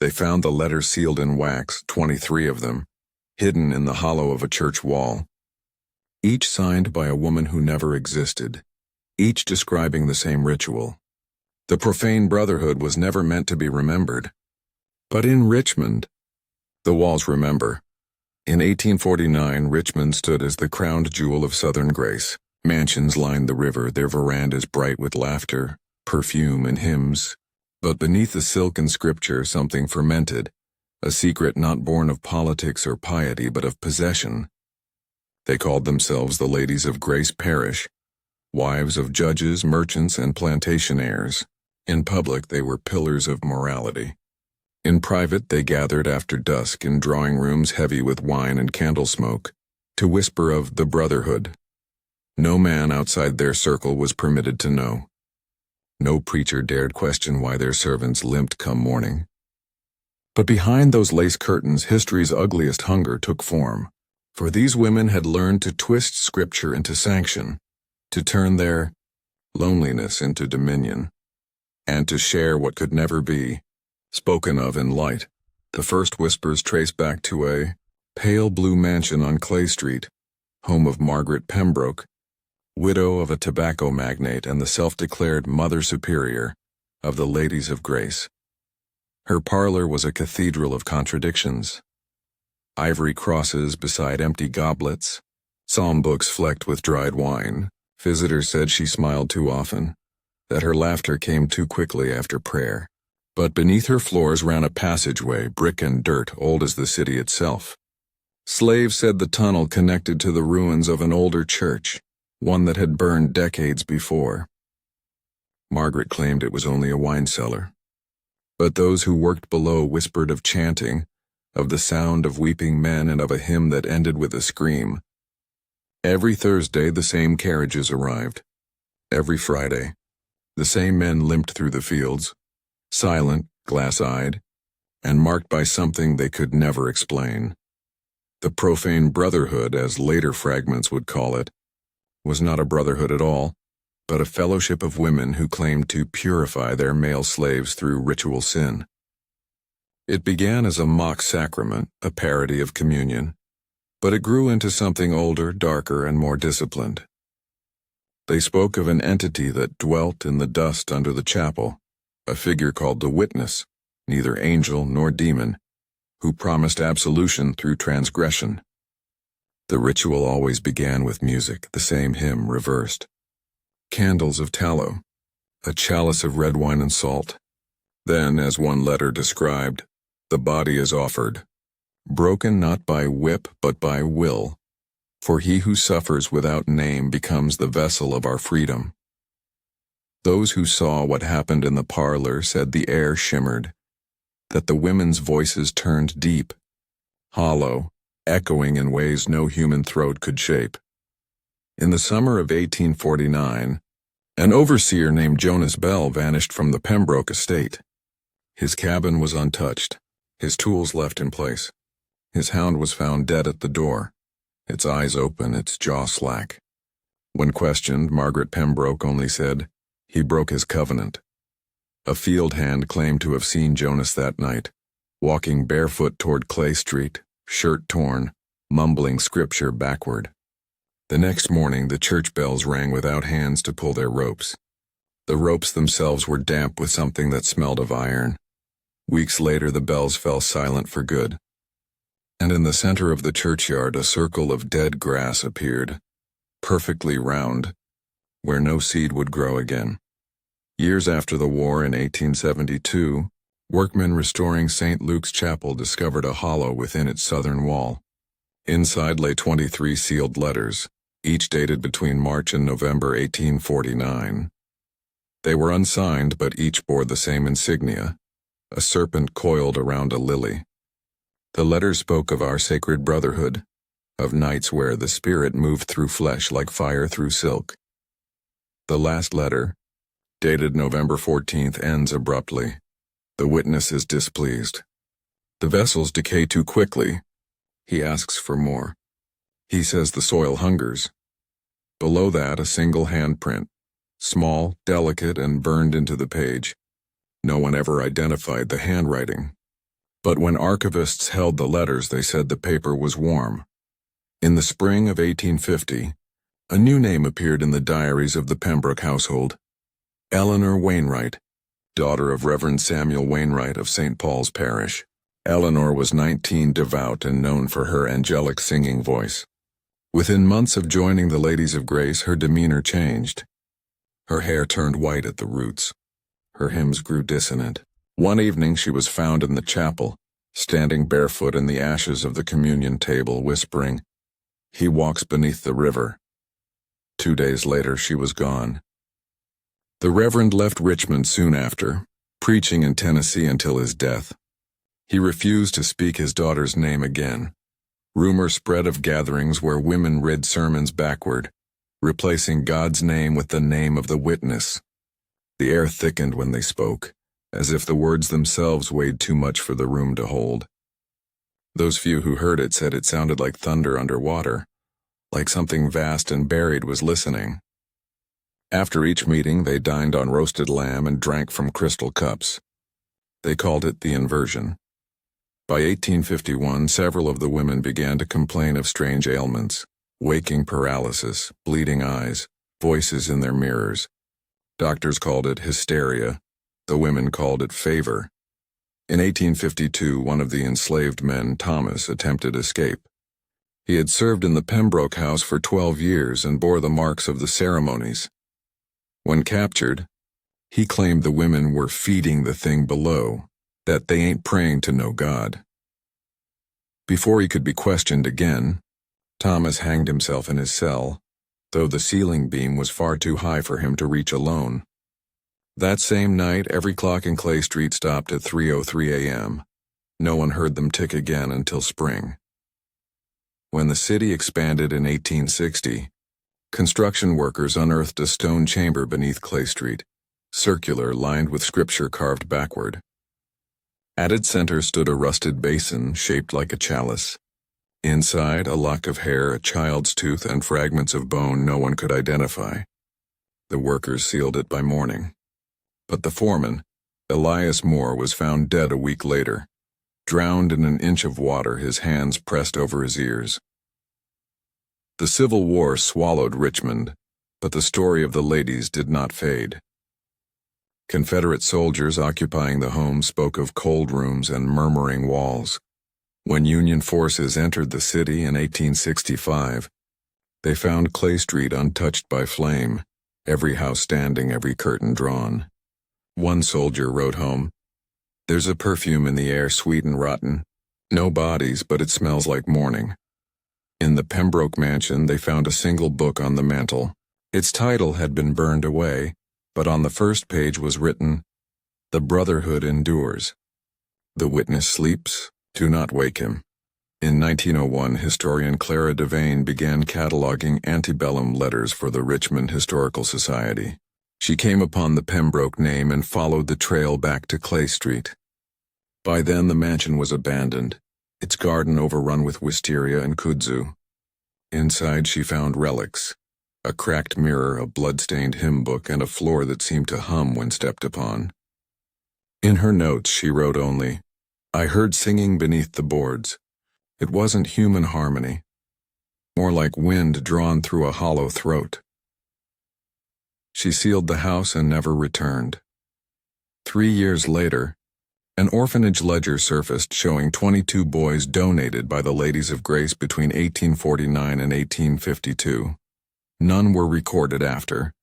They found the letters sealed in wax, 23 of them, hidden in the hollow of a church wall. Each signed by a woman who never existed, each describing the same ritual. The Profane Brotherhood was never meant to be remembered. But in Richmond, the walls remember. In 1849, Richmond stood as the crowned jewel of Southern grace. Mansions lined the river, their verandas bright with laughter, perfume, and hymns. But beneath the silken scripture, something fermented, a secret not born of politics or piety but of possession. They called themselves the Ladies of Grace Parish, wives of judges, merchants, and plantation heirs. In public, they were pillars of morality. In private, they gathered after dusk in drawing rooms heavy with wine and candle smoke, to whisper of the Brotherhood. No man outside their circle was permitted to know. No preacher dared question why their servants limped come morning. But behind those lace curtains, history's ugliest hunger took form, for these women had learned to twist scripture into sanction, to turn their loneliness into dominion, and to share what could never be, spoken of in light. The first whispers trace back to a pale blue mansion on Clay Street, home of Margaret Pembroke, widow of a tobacco magnate and the self-declared Mother Superior of the Ladies of Grace. Her parlor was a cathedral of contradictions. Ivory crosses beside empty goblets, psalm books flecked with dried wine. Visitors said she smiled too often, that her laughter came too quickly after prayer. But beneath her floors ran a passageway, brick and dirt, old as the city itself. Slaves said the tunnel connected to the ruins of an older church, one that had burned decades before. Margaret claimed it was only a wine cellar. But those who worked below whispered of chanting, of the sound of weeping men, and of a hymn that ended with a scream. Every Thursday the same carriages arrived. Every Friday, the same men limped through the fields, silent, glass-eyed, and marked by something they could never explain. The Profane Brotherhood, as later fragments would call it, was not a brotherhood at all, but a fellowship of women who claimed to purify their male slaves through ritual sin. It began as a mock sacrament, a parody of communion, but it grew into something older, darker, and more disciplined. They spoke of an entity that dwelt in the dust under the chapel, a figure called the Witness, neither angel nor demon, who promised absolution through transgression. The ritual always began with music, the same hymn reversed. Candles of tallow, a chalice of red wine and salt. Then, as one letter described, the body is offered, broken not by whip but by will, for he who suffers without name becomes the vessel of our freedom. Those who saw what happened in the parlor said the air shimmered, that the women's voices turned deep, hollow, echoing in ways no human throat could shape. In the summer of 1849, an overseer named Jonas Bell vanished from the Pembroke estate. His cabin was untouched, his tools left in place. His hound was found dead at the door, its eyes open, its jaw slack. When questioned, Margaret Pembroke only said, "He broke his covenant." A field hand claimed to have seen Jonas that night, walking barefoot toward Clay Street, shirt torn, mumbling scripture backward. The next morning, the church bells rang without hands to pull their ropes. The ropes themselves were damp with something that smelled of iron. Weeks later, the bells fell silent for good. And in the center of the churchyard, a circle of dead grass appeared, perfectly round, where no seed would grow again. Years after the war in 1872, workmen restoring St. Luke's Chapel discovered a hollow within its southern wall. Inside lay 23 sealed letters, each dated between March and November 1849. They were unsigned, but each bore the same insignia, a serpent coiled around a lily. The letters spoke of our sacred brotherhood, of nights where the spirit moved through flesh like fire through silk. The last letter, dated November 14th, ends abruptly. The witness is displeased. The vessels decay too quickly. He asks for more. He says the soil hungers. Below that, a single handprint, small, delicate, and burned into the page. No one ever identified the handwriting. But when archivists held the letters, they said the paper was warm. In the spring of 1850, a new name appeared in the diaries of the Pembroke household: Eleanor Wainwright, daughter of Reverend Samuel Wainwright of St. Paul's Parish. Eleanor was 19, devout, and known for her angelic singing voice. Within months of joining the Ladies of Grace, her demeanor changed. Her hair turned white at the roots. Her hymns grew dissonant. One evening she was found in the chapel, standing barefoot in the ashes of the communion table, whispering, "He walks beneath the river." 2 days later she was gone. The Reverend left Richmond soon after, preaching in Tennessee until his death. He refused to speak his daughter's name again. Rumor spread of gatherings where women read sermons backward, replacing God's name with the name of the witness. The air thickened when they spoke, as if the words themselves weighed too much for the room to hold. Those few who heard it said it sounded like thunder underwater, like something vast and buried was listening. After each meeting, they dined on roasted lamb and drank from crystal cups. They called it the inversion. By 1851, several of the women began to complain of strange ailments: waking paralysis, bleeding eyes, voices in their mirrors. Doctors called it hysteria. The women called it favor. In 1852, one of the enslaved men, Thomas, attempted escape. He had served in the Pembroke house for 12 years and bore the marks of the ceremonies. When captured, he claimed the women were feeding the thing below, that they ain't praying to no God. Before he could be questioned again, Thomas hanged himself in his cell, though the ceiling beam was far too high for him to reach alone. That same night, every clock in Clay Street stopped at 3:03 a.m. No one heard them tick again until spring. When the city expanded in 1860, construction workers unearthed a stone chamber beneath Clay Street, circular, lined with scripture carved backward. At its center stood a rusted basin shaped like a chalice. Inside, a lock of hair, a child's tooth, and fragments of bone no one could identify. The workers sealed it by morning. But the foreman, Elias Moore, was found dead a week later, drowned in an inch of water, his hands pressed over his ears. The Civil War swallowed Richmond, but the story of the ladies did not fade. Confederate soldiers occupying the home spoke of cold rooms and murmuring walls. When Union forces entered the city in 1865, they found Clay Street untouched by flame, every house standing, every curtain drawn. One soldier wrote home, "There's a perfume in the air, sweet and rotten. No bodies, but it smells like morning." In the Pembroke mansion, they found a single book on the mantel. Its title had been burned away, but on the first page was written, "The Brotherhood endures. The witness sleeps, do not wake him." In 1901, historian Clara Devane began cataloging antebellum letters for the Richmond Historical Society. She came upon the Pembroke name and followed the trail back to Clay Street. By then the mansion was abandoned, its garden overrun with wisteria and kudzu. Inside she found relics: a cracked mirror, a blood-stained hymn book, and a floor that seemed to hum when stepped upon. In her notes she wrote only, "I heard singing beneath the boards. It wasn't human harmony, more like wind drawn through a hollow throat." She sealed the house and never returned. 3 years later, an orphanage ledger surfaced showing 22 boys donated by the Ladies of Grace between 1849 and 1852. None were recorded after.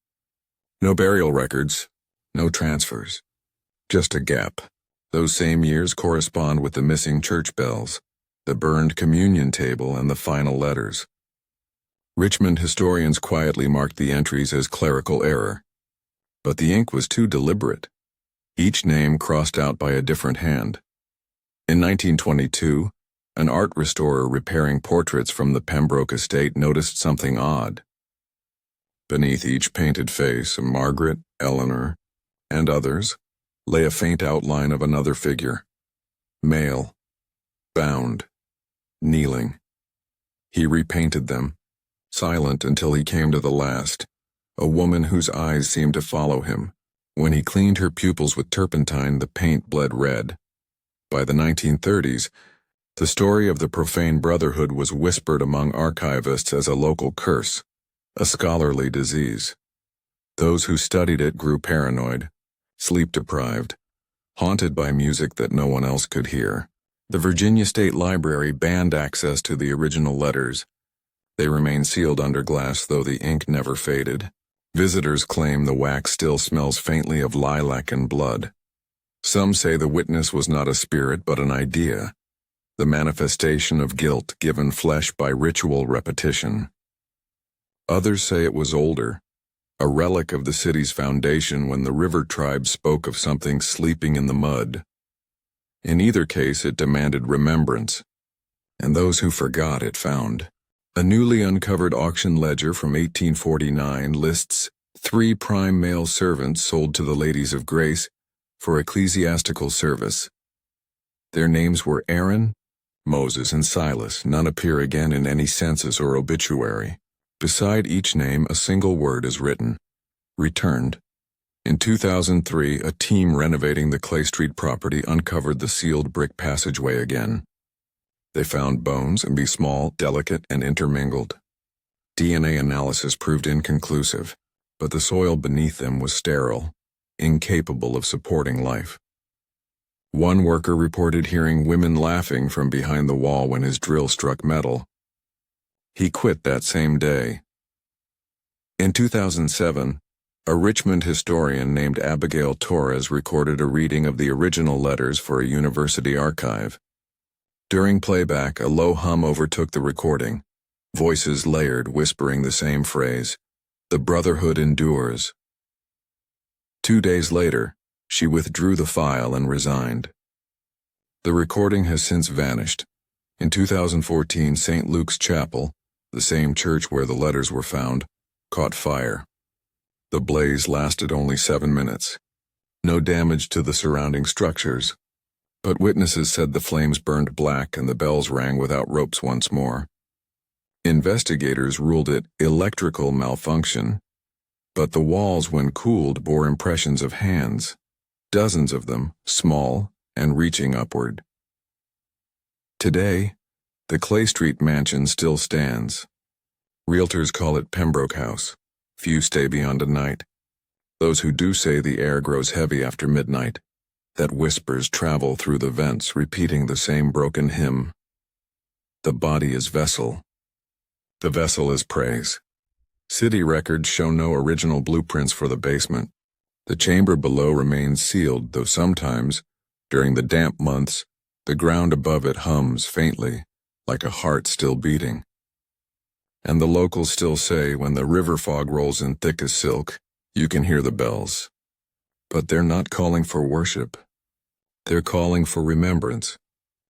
No burial records, no transfers. Just a gap. Those same years correspond with the missing church bells, the burned communion table, and the final letters. Richmond historians quietly marked the entries as clerical error. But the ink was too deliberate. Each name crossed out by a different hand. In 1922, an art restorer repairing portraits from the Pembroke estate noticed something odd. Beneath each painted face, Margaret, Eleanor, and others, lay a faint outline of another figure. Male, bound, kneeling. He repainted them, silent until he came to the last, a woman whose eyes seemed to follow him. When he cleaned her pupils with turpentine, the paint bled red. By the 1930s, the story of the Profane Brotherhood was whispered among archivists as a local curse, a scholarly disease. Those who studied it grew paranoid, sleep-deprived, haunted by music that no one else could hear. The Virginia State Library banned access to the original letters. They remain sealed under glass, though the ink never faded. Visitors claim the wax still smells faintly of lilac and blood. Some say the witness was not a spirit but an idea, the manifestation of guilt given flesh by ritual repetition. Others say it was older, a relic of the city's foundation when the river tribe spoke of something sleeping in the mud. In either case, it demanded remembrance, and those who forgot it found. A newly uncovered auction ledger from 1849 lists 3 prime male servants sold to the Ladies of Grace for ecclesiastical service. Their names were Aaron, Moses, and Silas. None appear again in any census or obituary. Beside each name, a single word is written: returned. In 2003, a team renovating the Clay Street property uncovered the sealed brick passageway again. They found bones and be small, delicate, and intermingled. DNA analysis proved inconclusive, but the soil beneath them was sterile, incapable of supporting life. One worker reported hearing women laughing from behind the wall when his drill struck metal. He quit that same day. In 2007, a Richmond historian named Abigail Torres recorded a reading of the original letters for a university archive. During playback, a low hum overtook the recording, voices layered whispering the same phrase, "The Brotherhood endures." 2 days later, she withdrew the file and resigned. The recording has since vanished. In 2014, St. Luke's Chapel, the same church where the letters were found, caught fire. The blaze lasted only 7 minutes. No damage to the surrounding structures, but witnesses said the flames burned black and the bells rang without ropes once more. Investigators ruled it electrical malfunction, but the walls, when cooled, bore impressions of hands, dozens of them, small and reaching upward. Today, the Clay Street mansion still stands. Realtors call it Pembroke House. Few stay beyond a night. Those who do say the air grows heavy after midnight, that whispers travel through the vents repeating the same broken hymn. The body is vessel. The vessel is praise. City records show no original blueprints for the basement. The chamber below remains sealed, though sometimes, during the damp months, the ground above it hums faintly, like a heart still beating. And the locals still say when the river fog rolls in thick as silk, you can hear the bells. But they're not calling for worship. They're calling for remembrance.